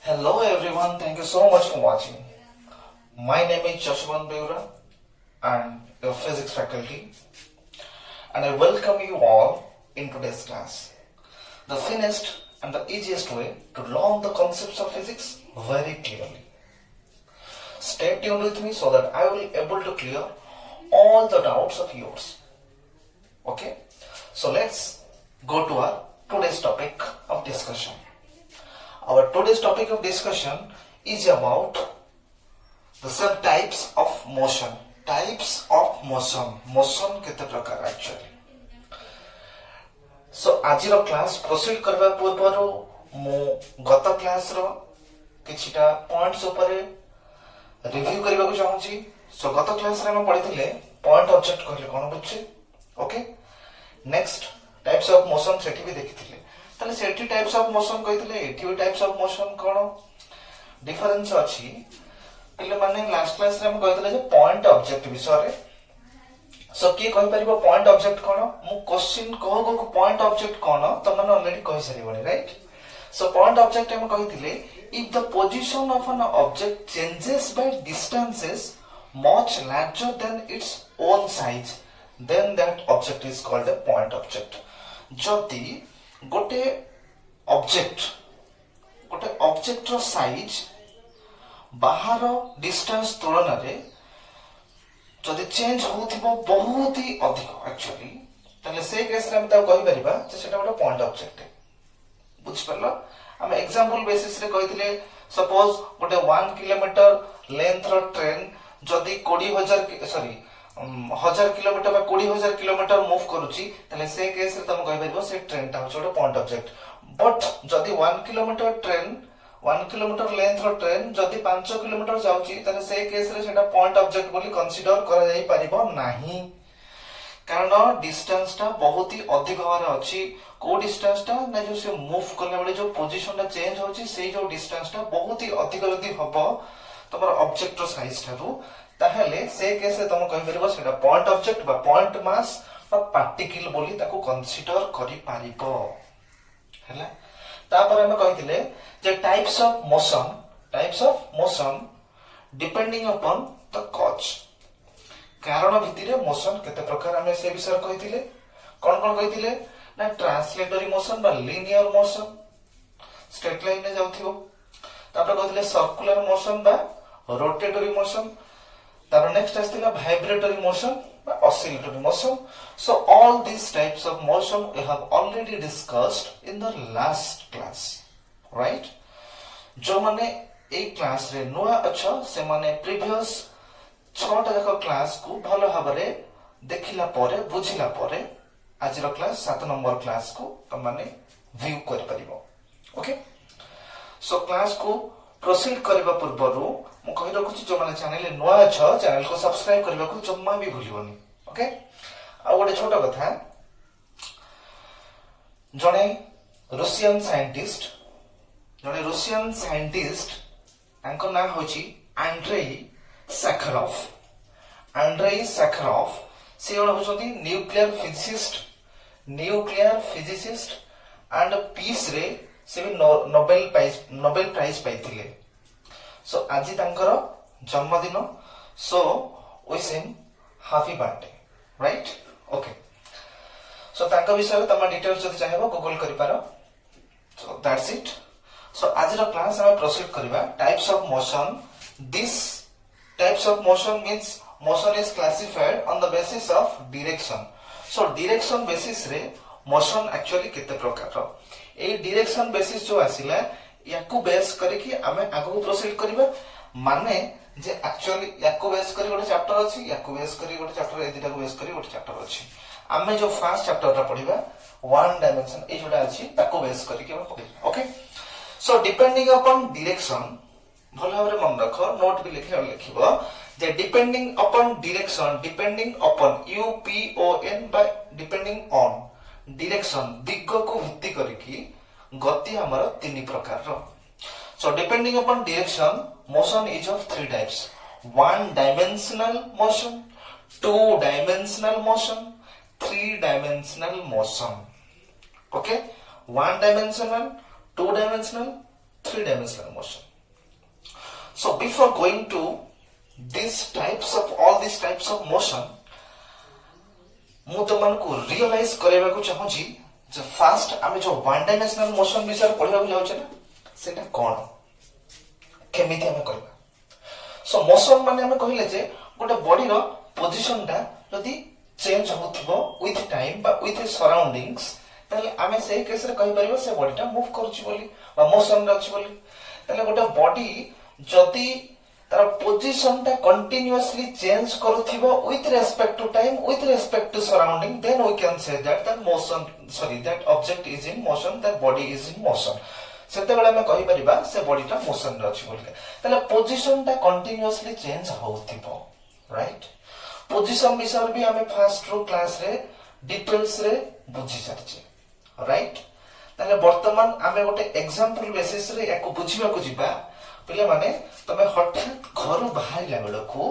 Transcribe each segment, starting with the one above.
Hello everyone, thank you so much for watching. My name is Jaswant Beura and your physics faculty, and I welcome you all in today's class. The thinnest and the easiest way to learn the concepts of physics very clearly. Stay tuned with me so that I will be able to clear all the doubts of yours. Okay, so let's go to our today's topic of discussion. Our today's topic of discussion is about the subtypes of motion. Types of motion. Motion केते प्रकार actually. So आजिर class proceed करबा पूर्वरु मु गत class रो किछिटा points ऊपर review करबा को चाहूची. सो गत class रे हम पढिथिले पॉइंट ऑब्जेक्ट कहले कोन बुझे. Okay, next types of motion सेठी भी देखिथिले. ताले सेठी टाइप्स ऑफ मोशन कहिथिले, एठी भी टाइप्स ऑफ मोशन कोन डिफरेंस अछि. पिले माने लास्ट क्लास रे हम कहिथिले जे पॉइंट ऑब्जेक्ट विषय रे. सो की कहि परिबो पॉइंट ऑब्जेक्ट कोन. मु क्वेश्चन कहगो को पॉइंट ऑब्जेक्ट कोन त माने ऑलरेडी कहि सरिबोनी, राइट. सो पॉइंट ऑब्जेक्ट हम कहिथिले if the position of an object changes by distances much larger than its own size, then that object is called a point object. जदि गोटे object रो size बाहर distance तुलन रे जदि change होथिबो बहुत ही अधिक actually, तले से केस रे हम ता कहि परिबा जे सेटा गोटे पॉइंट ऑब्जेक्ट है. बुझ परलो. हम एग्जांपल बेसिस रे कहिथिले सपोज गोटे 1 किलोमीटर लेंथ रो ट्रेन जदि 1000 किलोमीटर बा 20000 किलोमीटर मूव करूची, तले से केस रे तुम कहि परिबो से ट्रेन ता होछ गोटे पॉइंट ऑब्जेक्ट. बट जदि 1 किलोमीटर लेंथ रो ट्रेन जदि 5 किलोमीटर जाउची, तले से केस रे सेटा पॉइंट ऑब्जेक्ट बोली कंसीडर करा जाई परिबो नाही, कारण डिस्टेंस टा बहुत ही अधिक भारे अछि. को डिस्टेंस टा ना जो से मूव करले बडे जो पोजीशन टा चेंज होची, से जो डिस्टेंस टा बहुत ही अधिक जदि हबो तमर ऑब्जेक्ट रो साइज थारु, ताहेले से केस रे तुम कहि परिबो सेटा पॉइंट ऑब्जेक्ट बा पॉइंट मास बा पार्टिकल बोली ताको कंसीडर करि पारिबो. हैला. तापर हम कहिथिले जे types of motion depending upon the cause. कारण भितिरे मोशन केते प्रकार हम से विषय कहिथिले. कोन कहिथिले ना ट्रांसलेटरी मोशन बा लिनियर मोशन स्ट्रेट लाइन में जाउथिबो. तापर कहिथिले सर्कुलर मोशन बा रोटेटरी मोशन. तापर नेक्स्ट आस्थिला वाइब्रेटरी मोशन बा oscillatory motion. So all these types of motion we have already discussed in the last class, right. जो माने ए क्लास रे नुआ अच्छा से माने प्रीवियस 6टा जाक क्लास को भलो भाबरे देखिला परे बुझिला परे आजिर क्लास 7 नंबर क्लास को तुम माने व्यू कर परिबो. ओके, सो क्लास को प्रोसीड करबा पूर्वरु मु कहि रखुची जो माने चैनल नुआ छ चैनल को सब्सक्राइब करबा को जम्मा भी भूलिबोनी. ओके, आ गोटे छोटा कथा, जने रूसियन साइंटिस्ट तांको नाम होची एंड्रेई सैखरोव. से होचंती न्यूक्लियर फिजिसिस्ट एंड पीस रे से भी नोबेल प्राइज पाइथिले. सो आज तांकर जन्मदिन. So wish him happy birthday, right. Okay, so तांका विषय तमा डिटेल्स जति चाहेबो गूगल करि पारो. So that's it. सो आज रो क्लास हम प्रोसीड करबा types of motion. This types of motion means motion is classified on the basis of direction. So direction basis रे motion actually केते प्रकार रो. ए direction basis जो आसिला याकू बेस करी कि हमें आगु प्रोसीड करबा. माने जे एक्चुअली याकू बेस करी गोटे चैप्टर अछि, याकू बेस करी गोटे चैप्टर, ए दिटा को बेस करी गोटे चैप्टर अछि. हमें जो फर्स्ट चैप्टर रा पढिबा वन डायमेंशन ए जोटा अछि ताको बेस करी के हम पढिबा. Okay, so depending upon direction भलो भाबरे मन रखो, नोट भी लिखिबो जे depending upon direction, depending upon UPON by depending on direction, दिग को भित्ति करिकी गति हमर तीन प्रकार रो. So depending upon direction motion is of 3 types. 1 dimensional motion, 2 dimensional motion, 3 dimensional motion. Okay, 1 dimensional, 2 dimensional, 3-dimensional motion. So before going to all these types of motion, ମୁଁ तुमको रियलाइज करैबा को चाहूची जे फास्ट आमे जो 1-dimensional motion विषय पढिबा को जाउछे ना सेटा कोन केमिति आमे करबा. सो मोशन माने आमे कहिले जे गोटे बॉडी रो पोजीशन टा यदि चेंज होथिबो विथ टाइम बा विथ सराउंडिंग्स ताले आमे सेही केस रे कहि परिबो से बॉडी टा मूव करूची बोली बा मोशन रे अछि बोली. ताले गोटे बॉडी जदि तार पोजीशन टा कंटीन्यूअसली चेंज करूथिबो with respect to time with respect to surrounding, then we can say that object is in motion, that body is in motion. सेते बेला में कहि परिबा से बॉडी टा मोशन रे अछि बोली. ताले पोजीशन टा कंटीन्यूअसली चेंज होथिबो, राइट. पोजीशन विषय भी हमें फर्स्ट रो क्लास रे डिटेल्स रे बुझी सारछे, राइट. ताले वर्तमान आमे गोटे एग्जांपल बेसिस रे एको बुझिबा को जिबा. पिले माने तमे हठात घर बाहर बेल को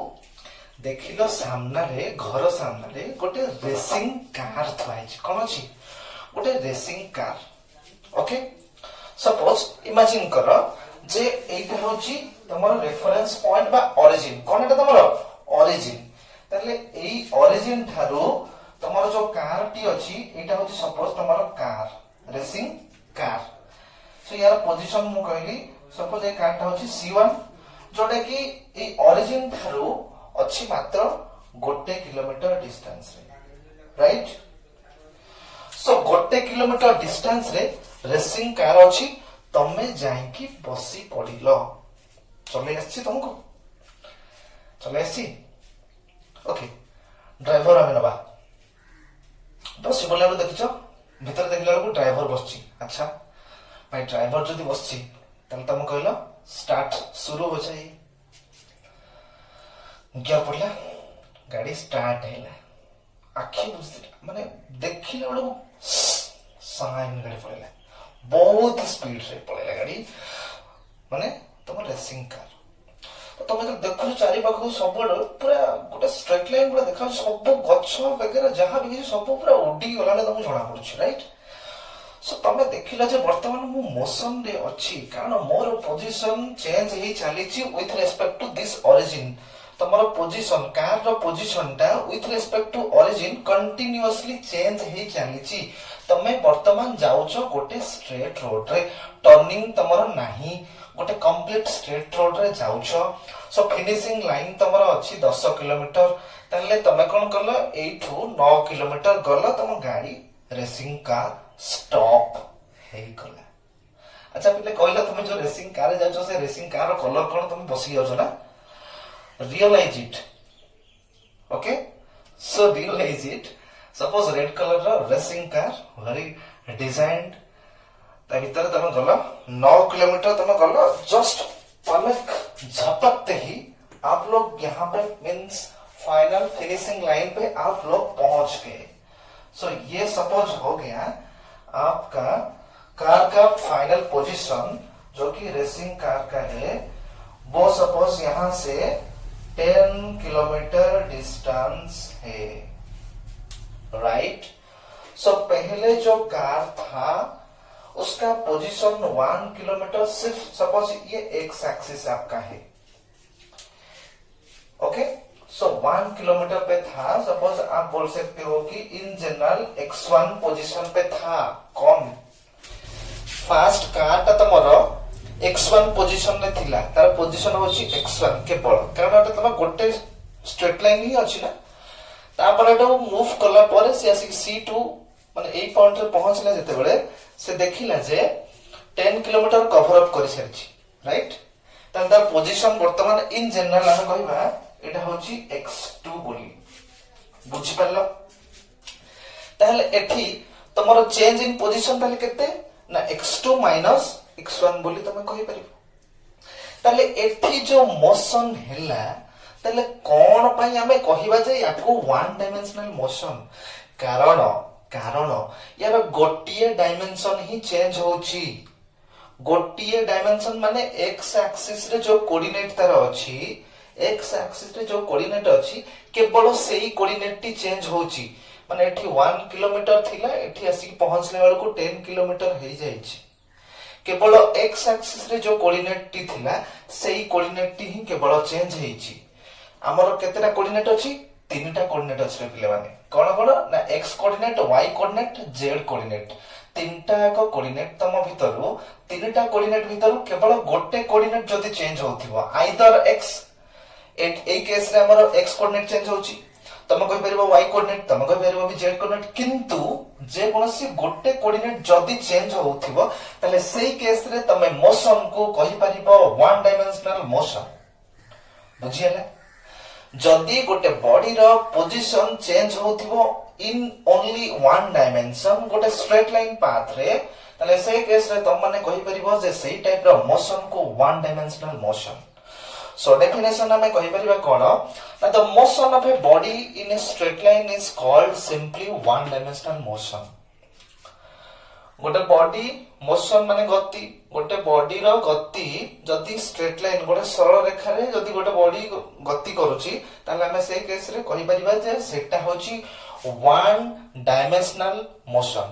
देखिलो घर सामना रे गोटे रेसिंग कार थवाइछ. कोन अछि गोटे racing car. Okay, suppose imagine करो जे एटा होची तमर रेफरेंस पॉइंट बा ओरिजिन. कोन एटा तमर ओरिजिन. ताले एई ओरिजिन थारो तमर जो कार टी अछि एटा होची सपोज तमर कार रेसिंग कार. सो यार पोजीशन मु कहली सपोज ए कारटा होची C1 जोटा कि ए ओरिजिन थारो अछि मात्र 1 किलोमीटर डिस्टेंस रे, राइट. सो 1 किलोमीटर डिस्टेंस रे रेसिंग कार अछि. तमे जाई कि बसी पडिलो. चले आछि तुमको चले आछि. ओके, ड्राइवर आमे नबा. बसी बोले देखिछो भीतर देखला को ड्राइवर बसछि. अच्छा भाई ड्राइवर जदी बसछि तम तुम कहलो स्टार्ट शुरू हो जाए. गियर पड़ला, गाड़ी स्टार्ट हैला. आखि बुझते माने देखिला बेलू साइन गाड़ी पड़ेला, बहुत स्पीड रे पड़ेला गाड़ी माने तुम रेसिंग कार. तो तुम जब देखो चारि पाखो सब पूरा गोटे स्ट्रेट लाइन पूरा देखा सब गछ वगैरह जहां भी सब पूरा उडी गलाने तुमको जଣା पड़छ, राइट. सो तमे देखिला जे वर्तमान मु मोशन रे अछि कारण मोर पोजीशन चेंज ही चलीची with respect to this origin. तमरो पोजीशन कार रो पोजीशन टा with respect to origin continuously change ही चलीची. तमे वर्तमान जाउछो गोटे स्ट्रेट रोड रे, टर्निंग तमरो नाही, गोटे कंप्लीट स्ट्रेट रोड रे जाउछो. सो फिनिशिंग लाइन तमरो अछि 10 किलोमीटर. ताले तमे कोन करलो एठू 9 किलोमीटर गलो तम गाड़ी रेसिंग कार स्टॉप हे गला. अच्छा पिले कहला तुम जो रेसिंग कार रे जाउछो से रेसिंग कार रो कलर कोन तुम बसी जाउछो ना. Realise it. Okay, so realise it. Suppose red colour रो रेसिंग कार वेरी डिजाइन्ड ता भीतर तुम गलो 9 किलोमीटर तुम गलो. जस्ट पलक झपकते ही आप लोग यहाँ पे मींस फाइनल फिनिशिंग लाइन पे आप लोग पहुंच गए. सो ये सपोज हो गया आपका कार का फाइनल पोजीशन जो कि रेसिंग कार का है. वो सपोज यहां से 10 किलोमीटर डिस्टेंस है, राइट. सो पहले जो कार था उसका पोजीशन 1 किलोमीटर सिर्फ सपोज ये एक्स एक्सिस आपका है. ओके, सो 1 किलोमीटर पे था. सपोज आप बोल सकते हो कि इन जनरल x1 पोजीशन पे था. कौन फास्ट कार ता तमरो x1 पोजीशन रे थिला. तार पोजीशन होची x1 केवल कारण एटा तम गोटे स्ट्रेट लाइन ही अछि ना. तापर एटा मूव करला पर से आसी C2 माने ए पॉइंट रे पहुंचला जते बेले से देखिला जे 10 किलोमीटर कवर अप करि सरछि, राइट. तार पोजीशन वर्तमान इन जनरल हम कहबा एटा होची x2 बोली. बुझि परलो. ताहले एठी तमरो चेंज इन पोजीशन ताले केते ना x2 माइनस x1 बोली तमे कहि परिबो. ताले एठी जो मोशन हैला ताले कोन पई हमें कहिबा जे याको 1 डायमेंशनल मोशन. कारण यार गोटिए डायमेंशन ही चेंज होची. गोटिए डायमेंशन माने x एक्सिस रे जो कोऑर्डिनेट तार अछि, x एक्सिस रे जो कोऑर्डिनेट अछि केवल सेही कोऑर्डिनेट टी चेंज होची. माने एठी 1 किलोमीटर थिला एठी आसी पहुंचले वाला को 10 किलोमीटर हे जाईची. केवल एक्स एक्सिस रे जो कोऑर्डिनेट टी थिला सेही कोऑर्डिनेट टी ही केवल चेंज हेछि हमर केतेटा कोऑर्डिनेट अछि तीनटा कोऑर्डिनेट अछि रे पिले माने कोन कोन ना X coordinate Y coordinate Z coordinate तीनटा को कोऑर्डिनेट तम भितरु तीनटा कोऑर्डिनेट भितरु केवल गोटे कोऑर्डिनेट जदी चेंज होथिबो आइदर एक्स ए केस रे हमर एक्स कोऑर्डिनेट चेंज होछि तम कहि परिबो वाई कोऑर्डिनेट तम कहि परिबो भी जेड कोऑर्डिनेट किंतु जे कोनसी गोटे कोऑर्डिनेट जदी चेंज होथिबो तले सेही केस रे तमे मोशन को कहि परिबो वन डायमेंशनल मोशन बुझियले जदी गोटे बॉडी रो पोजीशन चेंज होथिबो इन ओनली वन डायमेंशन गोटे स्ट्रेट लाइन पाथ रे तले से केस रे तम माने कहि परिबो जे सेही टाइप रो मोशन को one dimensional motion so definition हमें कहि परिबा कोन the motion of a body in a straight line is called simply one dimensional motion गोटे बॉडी मोशन माने गति गोटे बॉडी रो गति जदी स्ट्रेट लाइन गोटे सरल रेखा रे जदी गोटे बॉडी गति करूची ताले हमें से केस रे कहि परिबा जे सेटा होची वन डायमेंशनल मोशन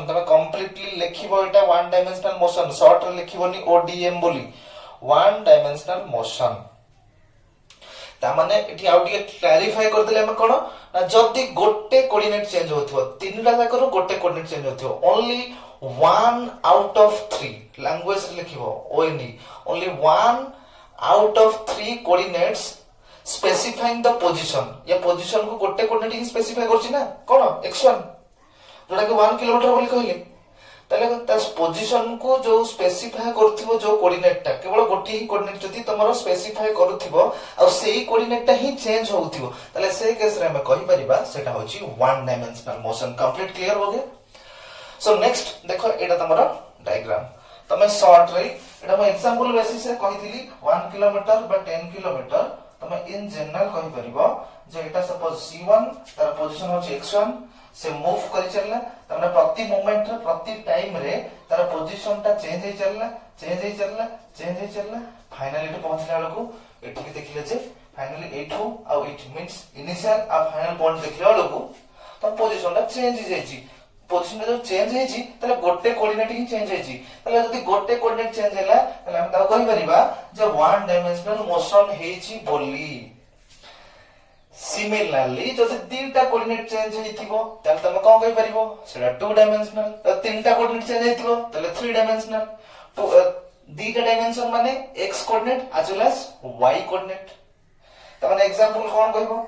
तमे कंप्लीटली लिखिबो एटा वन डायमेंशनल मोशन शॉर्ट रे लिखिबोनी ओडीएम बोली वन डायमेंशनल मोशन ता माने एठी आउ टिके क्लैरिफाई कर देले हम कोन ना जदी गोटे कोऑर्डिनेट चेंज होथिबो तीनटा जाकर गोटे कोऑर्डिनेट चेंज होथिबो only one out of 3 language लिखिबो O N E only one out of 3 coordinates specifying the position या पोजीशन को गोटे कोऑर्डिनेट ही स्पेसिफाई करछि ना कोन x1 जोटा कि 1 किलोमीटर बोली कहले तले ता पोजीशन को जो स्पेसिफाई करथिबो जो कोऑर्डिनेट ता केवल गोटी ही कोऑर्डिनेट जति तमरो स्पेसिफाई करूथिबो आ सेही कोऑर्डिनेट ता ही चेंज होउथिबो तले से केस रे हम कहि परिबा सेटा होछि one dimensional motion complete clear हो गया सो नेक्स्ट देखो एटा तमरो डायग्राम तमे शॉर्ट रे एटा हम एग्जांपल बेसिस से कहितली 1 किलोमीटर बा 10 किलोमीटर तमे इन जनरल कहि परिबो जे एटा सपोज c1 तार पोजीशन होछि x1 से मूव करि चलला तमने प्रति मोमेंट रे प्रति टाइम रे तार पोजीशन ता चेंज हे चलला फाइनली एटा पहुंचला लको एठी के देखिले जे फाइनली एठो आ इट मींस इनिशियल आ फाइनल पॉइंट देखिला लको त पोजीशन ता चेंज हे जायछि पोजीशन जो चेंज हे छि तले गोटे कोऑर्डिनेट ही चेंज हे छि तले जदी गोटे कोऑर्डिनेट चेंज हैला तले हम ता कहि परिबा जे वन डायमेंशनल मोशन हे छि बोली सिमिलरली जदि तीनटा कोऑर्डिनेट चेंज हेतिबो तले तमे कोन कहि परिबो सेटा टू डायमेंशनल त तीनटा कोऑर्डिनेट चेंज हेतिबो तले थ्री डायमेंशनल तो दीटा डायमेंशन माने x coordinate as well as y coordinate त माने एग्जांपल कोन कहबो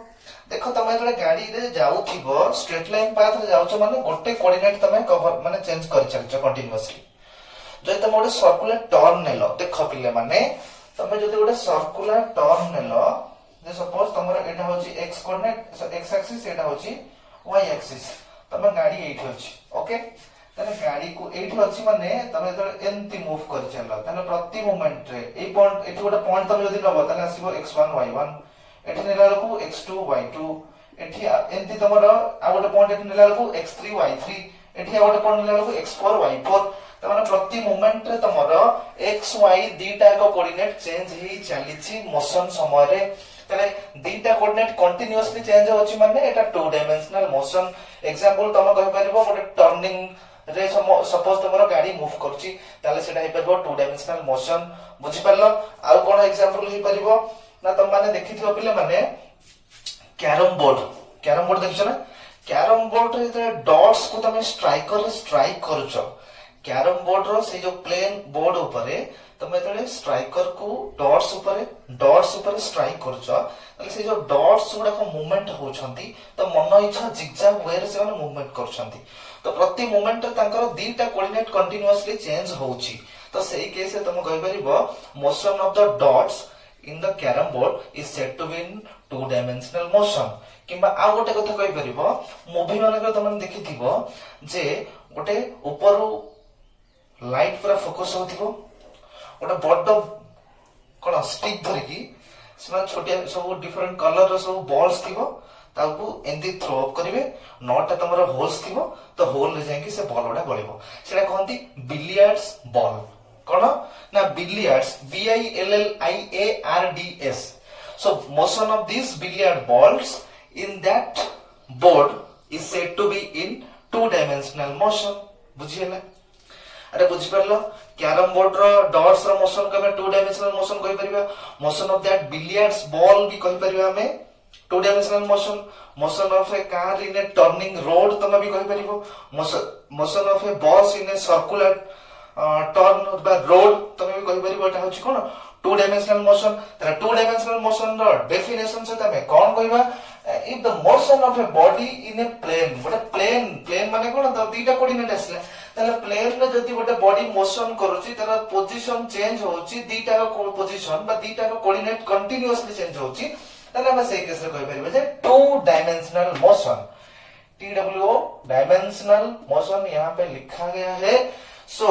देखो तमे जडे गाड़ी रे जाउथिबो स्ट्रेट लाइन पाथ रे जाउछो माने गोटे कोऑर्डिनेट तमे कवर माने चेंज करि चलछो कंटीन्यूअसली जदि तमे गोटे सर्कुलर टर्न नेलो देखो पिले माने तमे जदि गोटे सर्कुलर टर्न नेलो जे सपोज तमरा एटा होची x कोऑर्डिनेट x एक्सिस एटा होची y एक्सिस तमे गाड़ी एठी अछि ओके तने गाड़ी को एठी अछि माने तमे तो एंती मूव कर चलला तने प्रति मोमेंट रे ए पॉइंट एठी गोटे पॉइंट तमे जदि लबो तने आसीबो x1 y1 एठी नेला लको x2 y2 एठी एंती तमरा आ गोटे पॉइंट एठी नेला लको x3 y3 एठी आ गोटे पॉइंट नेला लको x4 y4 तमाने प्रति मोमेंट रे तमरा x y दीटा को कोऑर्डिनेट चेंज ही चलीछि मोशन समय रे तले दीटा कोऑर्डिनेट कंटीन्यूअसली चेंज होछि माने एटा टू डायमेंशनल मोशन एग्जांपल तम कहि परिबो गोटे टर्निंग रे सपोज तमरो गाड़ी मूव करछि ताले सेटा हे परबो टू डायमेंशनल मोशन बुझि परलो आ कोन एग्जांपल हे परबो ना तम माने देखिथिबो पिले माने कैरम बोर्ड देखिछ ना कैरम बोर्ड रे डॉट्स को तमे स्ट्राइकर रे स्ट्राइक करूछो कैरम बोर्ड रो से जो प्लेन बोर्ड ऊपरे तमे तले स्ट्राइकर को डॉट्स ऊपर स्ट्राइक करछो तले से जो डॉट्स गुडा को मूवमेंट होछंती तो मन इच्छा जिगजैग वे रे से मूवमेंट करछंती तो प्रति मूवमेंट तांकर दीटा कोऑर्डिनेट कंटीन्यूअसली चेंज होउची तो सेही केस रे तमे कहि परिबो motion of the dots in the carrom board is said to be in two dimensional motion किबा आ गोटे कथा कहि परिबो मूवी मानकर तमे देखिथिबो जे गोटे ऊपर लाइट पूरा फोकस होथिबो गोटे बड़ कोन स्टिक धरिकी सेमा छोटिया सब डिफरेंट कलर रो सब बॉल्स थिबो ताकू एंदी थ्रो अप करिवे नॉट तमरो होल्स थिबो तो होल रे जाई कि से बॉल ओडा गळिबो सेटा कहंती बिलियर्ड्स बॉल कोन ना billiards BILLIARDS so motion of these billiard balls in that board is said to be in two dimensional motion बुझिएला अरे बुझि परलो कैरम बोर्ड रो डॉट्स रो मोशन को हमें टू डायमेंशनल मोशन कहि परिबा motion of that billiards ball भी कहि परिबा हमें two dimensional motion of a car in a turning road तमे भी कहि परिबो motion of a bus in a circular turn बा रोड तमे भी कहि परिबो एटा होची कोन टू डायमेंशनल मोशन तरा टू डायमेंशनल मोशन रो डेफिनेशन से तमे कोन कहिबा if the motion of a body in a plane गोटे प्लेन माने कोन त दीटा कोऑर्डिनेट आसला ताले प्लेन रे जदी गोटे बॉडी मोशन करूची तार पोजीशन चेंज होची दीटा को पोजीशन बा दीटा को कोऑर्डिनेट कंटीन्यूअसली चेंज होची ताले हम से केस रे कहि परिबे जे two dimensional motion TWO dimensional motion यहाँ पे लिखा गया है so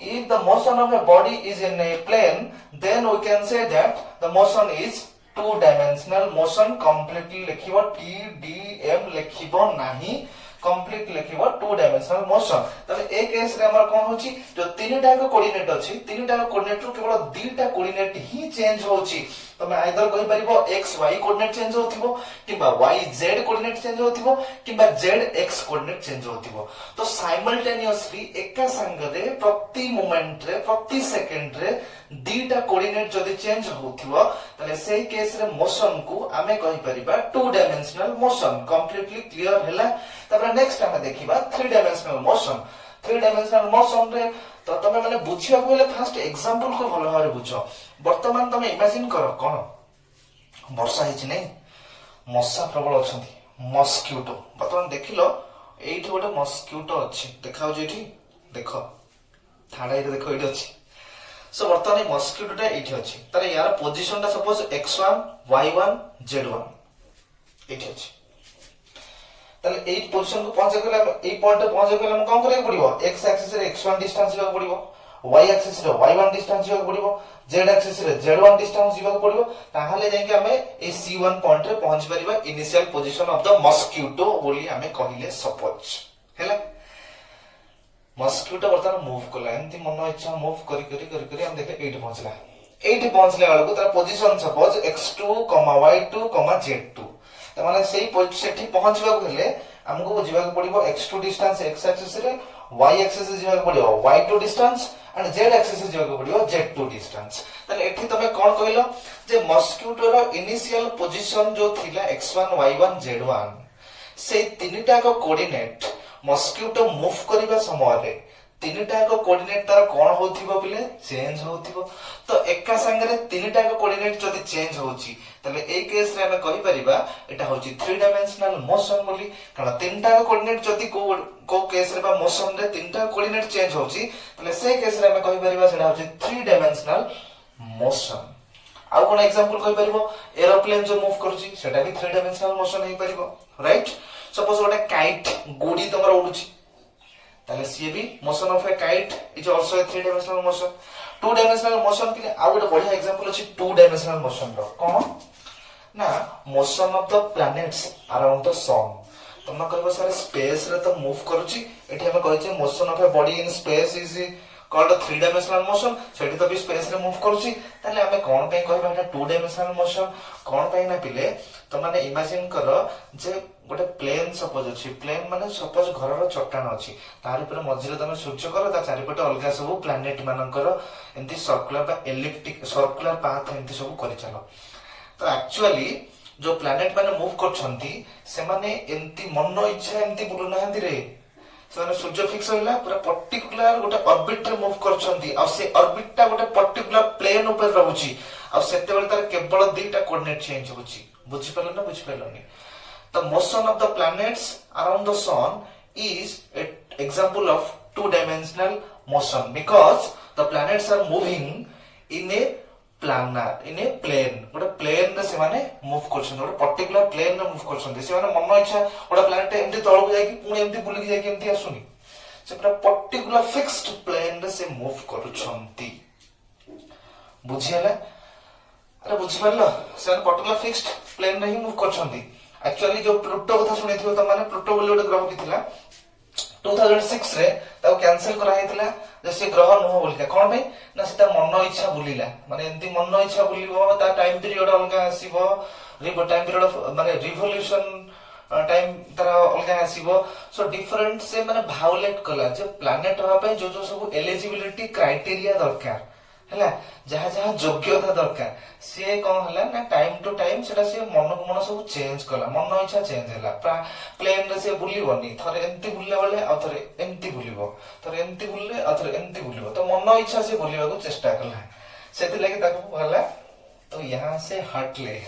if the motion of a body is in a plane then we can say that the motion is two dimensional motion completely लिखिबो TDM लिखिबो नाही कंप्लीट लिखिबो टू डायमेंशनल मोशन तबे ए case रे हमर कोन होची जो तीनटा को कोऑर्डिनेट अछि तीनटा को कोऑर्डिनेट रो केवल दीटा कोऑर्डिनेट ही चेंज होची तमे आइदर कहि परिबो x y कोऑर्डिनेट चेंज होतिबो किबा y z कोऑर्डिनेट चेंज होतिबो किबा z x कोऑर्डिनेट चेंज होतिबो तो साइमल्टेनियसली एका संगरे प्रति मोमेंट रे प्रति सेकंड रे दीटा कोऑर्डिनेट जदी चेंज होतिबो तले सेही केस रे मोशन को आमे कहि परिबा two dimensional motion completely clear हैला तबरा नेक्स्ट हम देखिबा थ्री डायमेंशनल मोशन रे तो तमे माने बुझिया कोले फर्स्ट एग्जांपल को भलो भाबरे बुझो वर्तमान तमे इमेजिन करो कोन वर्षा हिच नै मस्सा प्रबल अछंती मस्किटो वर्तमान देखिलो एठी गोटे मस्किटो अछि देखाउ जेठी देखो थाडा रे देखो एठी अछि सो वर्तमान मस्किटोटा एठी अछि तारे यार पोजीशन ता सपोज x1 y1 z1 एठी अछि ताले एई पोजीशन को पहुंचे गेला एई पॉइंट पे पहुंचे गेला हम कोन करे पड़िबो x एक्सिस रे x1 डिस्टेंस जीवा पड़िबो y एक्सिस रे y1 डिस्टेंस जीवा पड़िबो z एक्सिस रे z1 डिस्टेंस जीवा पड़िबो ताहाले जाय कि हमें ए c1 पॉइंट रे पहुंच परिबा initial position of the mosquito बोली हमें कहिले सपोज हैला मस्किटो वर्तमान मूव करला एंती मन इच्छा मूव करी हम देखे एठी पहुंचले वाला को तार position suppose x2, y2, z2 त माने सेही सेठी पहुंचबा को हेले हमको जीवा को पड़िबो x2 डिस्टेंस x एक्सिस रे y एक्सिस रे जीवा को पड़िबो y2 distance and z axis रे जीवा को पड़िबो z2 डिस्टेंस तले एठी तमे कोन कहिलो जे मस्किटो रो इनिशियल पोजीशन जो थिला x1 y1 z1 से तीनटा को कोऑर्डिनेट मस्किटो मूव करबा समय रे तीनटा को कोऑर्डिनेट तार कोन होथिबो बिले चेंज होथिबो तो एका संगरे तीनटा को कोऑर्डिनेट जदी चेंज होची तले ए केस रे हम कहि परिबा एटा होची थ्री डायमेंशनल मोशन बोली कारण तीनटा को कोऑर्डिनेट जदी को केस रे बा मोशन रे तीनटा कोऑर्डिनेट चेंज होची तले से केस रे हम कहि परिबा सेटा होची थ्री डायमेंशनल मोशन आउ कोन एग्जांपल कहि परिबो एरोप्लेन जो मूव करूची सेटा भी थ्री डायमेंशनल मोशन हे परिबो राइट सपोज ओटा काइट गोडी तमरा उडुची ताले सी भी motion of a kite is also a three dimensional motion two dimensional motion के आउ गोटे बढ़िया एग्जांपल अछि टू डायमेंशनल मोशन रो कोन ना motion of the planets around the sun तम कहबो सर स्पेस रे तो मूव करूची एठी हम कहै छै motion of a body in space is called three dimensional motion सेठी तो भी स्पेस रे मूव करूची ताले हमें कोन पे कहबा एटा टू डायमेंशनल मोशन कोन पे ना पिले तो माने इमेजिन करो जे गोटे प्लेन सपोज अछि प्लेन माने सपोज घर रो चट्टान अछि तार ऊपर मझिरे तमे सूर्य करो ता चारिपटे अलगा सब प्लैनेट मानकर एंती सर्कुलर बा एलिप्टिक सर्कुलर पाथ एंती सब करि चलो तो एक्चुअली जो प्लैनेट माने मूव करछंती से माने एंती मन इच्छा एंती बुलु नाहंती रे से सूर्य फिक्स होला पूरा पर्टिकुलर गोटे ऑर्बिट रे मूव करछंती आ से ऑर्बिट ता गोटे पर्टिकुलर प्लेन ऊपर रहउची आ सेते बेले तार केवल दुईटा कोऑर्डिनेट चेंज होची बुझि पालो ना बुझि पालो नी the motion of the planets around the sun is an example of two-dimensional motion because the planets are moving in a plane गोटे प्लेन रे से माने मूव करछन गोटे पर्टिकुलर प्लेन रे मूव करछन से माने मन इच्छा गोटे प्लैनेट एम्ति तळକୁ जाई पुणी एम्ति बुली जाई एम्ति आसुनी से पूरा पर्टिकुलर फिक्स्ड प्लेन रे से मूव करछंती बुझियला अरे बुझि परलो से पर्टिकुलर फिक्स्ड प्लेन रे ही मूव करछंती एक्चुअली जो प्लूटो कथा सुनिथिबो त माने प्लूटो बोली गोटे ग्रह भी थिला 2006 रे ताको कैंसिल करा हेतिला जे से ग्रह नहो बोलिका कोन भाई ना सेटा मन इच्छा बुलिला माने एंती मन इच्छा बुलिबो ता टाइम पीरियड अलगा आसीबो टाइम पीरियड माने रिवोल्यूशन टाइम तार अलग आसीबो सो डिफरेंट से माने भाउलेट कला जे प्लैनेट हवा पे जो जो सब एलिजिबिलिटी क्राइटेरिया दरकार हैला जहा जहा योग्यता दरकार से कौन हला ना टाइम टू टाइम सेटा से मन को मन सब चेंज कला मन इच्छा चेंज हला प्लेन रे से बुलिबनी थरे एंती बुलले बेले आ थरे एंती बुलिबो थरे एंती बुलले आ थरे एंती बुलिबो तो मन इच्छा से बुलिबा को चेष्टा कला सेति लागि ताको हला तो यहाँ से हटले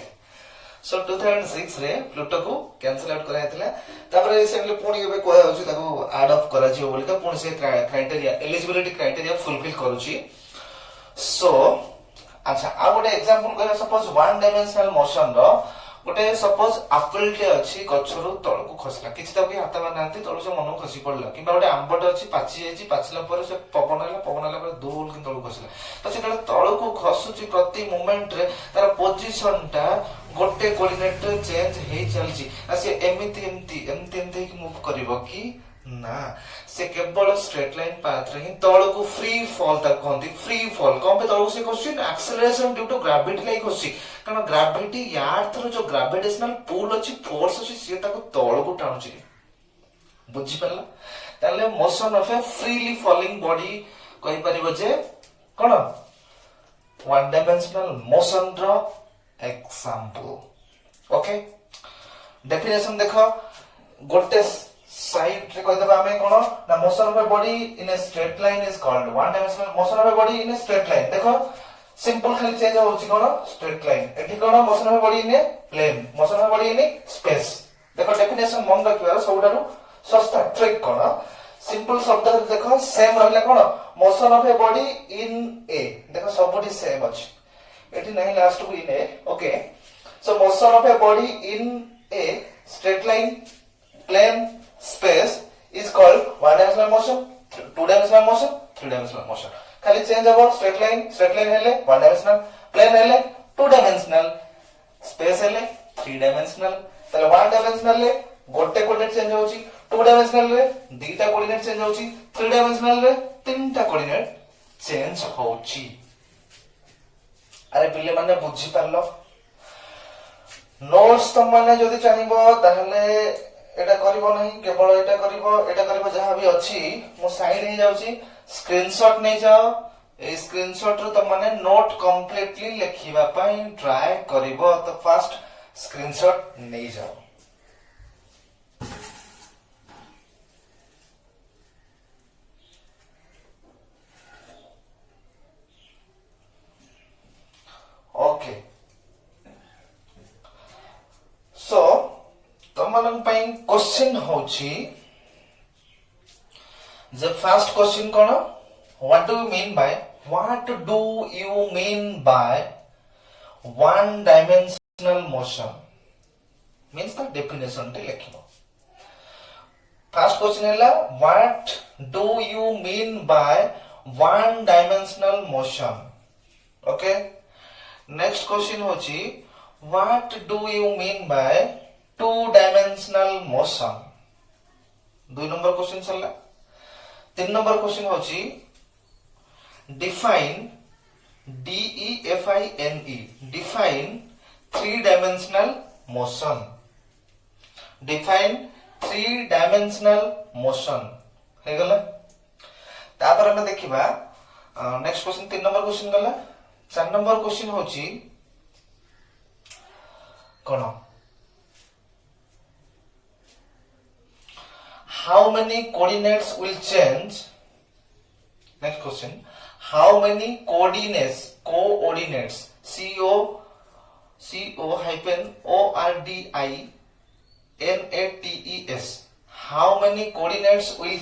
सो 2006 रे प्लूटो को कैंसिल आउट करायतला तापर रिसेंटली पुणी एबे कोया होची ताको ऐड ऑफ करा जियो बोली का पुणी से क्राइटेरिया एलिजिबिलिटी क्राइटेरिया फुलफिल करूची सो अच्छा आ गोटे एग्जांपल करा सपोज वन डायमेंशनल मोशन रो गोटे सपोज एप्पल टे अछि गछरु तळ को खसला किछि त के हाथ मारनांती तळ से मन खसी पड़ला किबा गोटे आंबट अछि पाची जायछि पाचला पर से पवन हला पर दोल कि तळ खसला तो से तळ को खसुची प्रति मोमेंट रे तार पोजीशन टा गोटे कोऑर्डिनेट रे चेंज हे चलछि आ से एमती मूव करबो कि ना से केवल स्ट्रेट लाइन पाथ रे ही तळ को फ्री फॉल तक कहंती फ्री फॉल कम पे तळ को से question acceleration due to gravity like होछि कारण ग्रेविटी यार थरो जो ग्रेविटेशनल पुल अछि फोर्स अछि से ताको तळ को टाणुछि बुझि परला ताले motion of a freely falling body कहि परिबो जे कोन वन डायमेंशनल मोशन रो एग्जांपल ओके डेफिनेशन देखो गोटे साइड रे कहै दबा हमें कोन ना motion of a body in a straight line is called one dimensional motion of a body in a straight line देखो सिंपल खाली चेंज होछि कोन स्ट्रेट लाइन एठी कोन motion of a body in a plane motion of a body in A space देखो definition मन रखिबार सबटारु सस्ता trick कोन simple शब्द देखो सेम रहला कोन motion of a body in a देखो सबटी सेम अछि एठी नहीं लास्ट को in a okay so motion of a body in a straight line plane space is called one dimensional motion, two dimensional motion, three dimensional motion. खाली change हो straight line हेले one dimensional, plane हेले two dimensional, space हेले three dimensional. तले one dimensional ले गोटे coordinate change होची, two dimensional रे दीटा कोऑर्डिनेट चेंज होची, three dimensional रे तीनटा कोऑर्डिनेट चेंज होची. अरे पिले माने बुझी पारलो नोट्स तुम माने जदी चाहिबो ताहले एटा करिवो नहीं केवल एटा करिवो जहां भी अछि मो साइड हे जाउची स्क्रीनशॉट नै जाओ ए स्क्रीनशॉट रो त माने नोट कंप्लीटली लिखिबा पई ट्राई करिवो तो फर्स्ट स्क्रीनशॉट नै जाओ ओके सो तमलन पई क्वेश्चन होची द फर्स्ट क्वेश्चन कोन what do you mean by one dimensional motion means the definition ते लिखिबो फर्स्ट क्वेश्चन हैला what do you mean by one dimensional motion okay next question होची what do you mean by two dimensional motion 2 number question चलला 3 number question होची define define three dimensional motion हे गला तापर हम देखिबा नेक्स्ट क्वेश्चन 3 नंबर क्वेश्चन गला 4 number question होची कोन how many coordinates will change next question how many coordinates co hyphen ordinates how many coordinates will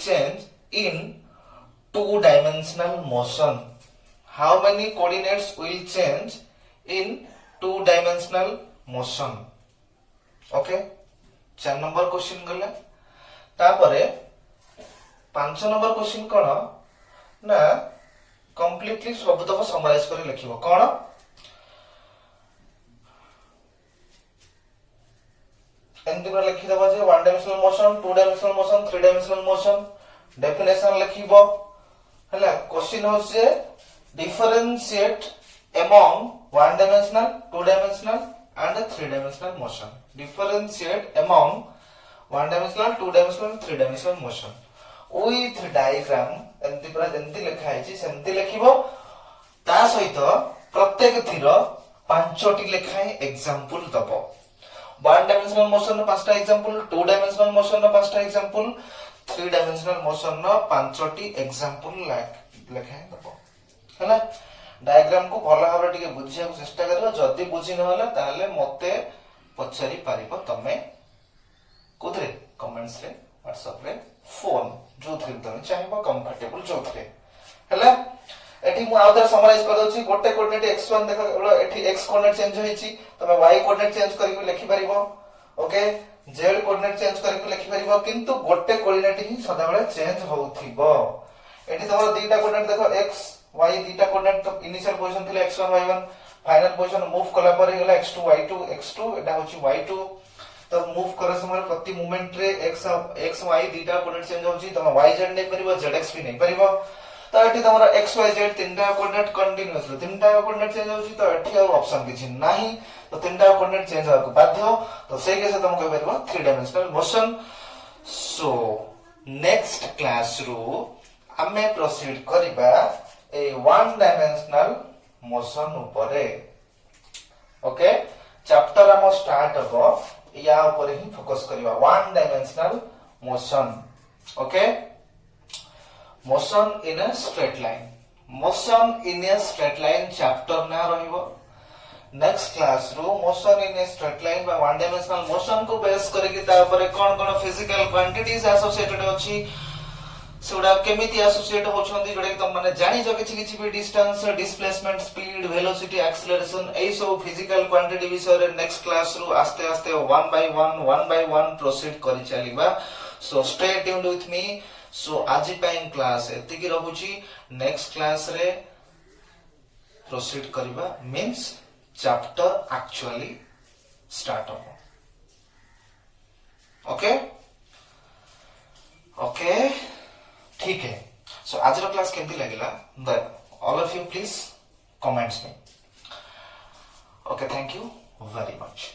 change in two dimensional motion how many coordinates will change in two dimensional motion okay 4 number question गला तापरे 5 number question कोन ना completely सब तक summarise कर लिखिबो कोन एंती पर लिखि दबा जे one dimensional motion two dimensional motion three dimensional motion definition लिखिबो हला क्वेश्चन हो से differentiate among one dimensional, two dimensional and a three dimensional motion. Differentiate among one dimensional, two dimensional, three dimensional motion with diagram. एमती पूरा जेमती लिखा है सेमती लिखिबो ता सहित प्रत्येक थीर पांचटी लेखाएं एग्जांपल दबो. वन डायमेंशनल मोशन नो पांचटा एग्जांपल, टू डायमेंशनल मोशन नो पांचटा एग्जांपल, थ्री डायमेंशनल मोशन नो पांचटी एग्जांपल लेखाएं दबो. हैला डायग्राम को भल भाबरे टिके बुझिया को चेष्टा करियो. जदी बुझि न होला ताले मते पछारी पारिबो तमे कोथरे कमेंट्स रे, व्हाट्सएप रे, फोन जो थ्री तमे चाहेबो कंफर्टेबल जो थ्रे. हैला एठी मु आउटर समराइज कर दोछि. गोटे कोऑर्डिनेट x1 देखो एठी x कोऑर्डिनेट चेंज होईछि तमे y कोऑर्डिनेट चेंज करिक लिखि परिबो. ओके z कोऑर्डिनेट चेंज करिक लिखि परिबो किंतु गोटे कोऑर्डिनेट ही सदा बेले चेंज होउथिबो. एठी तमरो दीटा कोऑर्डिनेट देखो x y दीटा कोऑर्डिनेट तो इनिशियल पोजीशन थिले x1 y1 final position move कला पर हेला x2 y2 x2 एटा होछि y2. तो मूव करे समय प्रति मूवमेंट रे x y दीटा कोऑर्डिनेट चेंज होछि तमे y z नै परिबो zx भी नै परिबो. तो एठी तमरा x y z तीनटा कोऑर्डिनेट कंटीन्यूअसली तीनटा कोऑर्डिनेट चेंज होछि तो एठी आ ऑप्शन किछि नाही. तो तीनटा कोऑर्डिनेट चेंज होको बाध्य. तो सेही केसे तम कहि परबो three dimensional motion. So next class रो हमें प्रोसीड करिबा ए वन डायमेंशनल मोशन ऊपरे. ओके चैप्टर हम स्टार्ट हबो या ऊपर ही फोकस करिबा one dimensional motion. Okay motion in a straight line. Motion in a straight line chapter ना रहिबो. नेक्स्ट क्लास रो motion in a straight line बा वन डायमेंशनल मोशन को बेस करके ता ऊपर कोन कोन फिजिकल क्वांटिटीज एसोसिएटेड अछि सेउडा केमिति एसोसिएट होछंदी जोडे तुम माने जानि जो किछि भी distance, displacement, speed, velocity, acceleration एई सब फिजिकल क्वांटिटी विषय रे नेक्स्ट क्लास रो आस्ते आस्ते वन बाय वन प्रोसीड करि चलीबा. So stay tuned with me. So आज टाइम क्लास एति की रहूची. नेक्स्ट क्लास रे प्रोसीड करिबा मींस चैप्टर एक्चुअली स्टार्ट हो. ओके ओके ठीक है. सो आज रो क्लास केमती लागिला all of you please comments में. Okay thank you very much.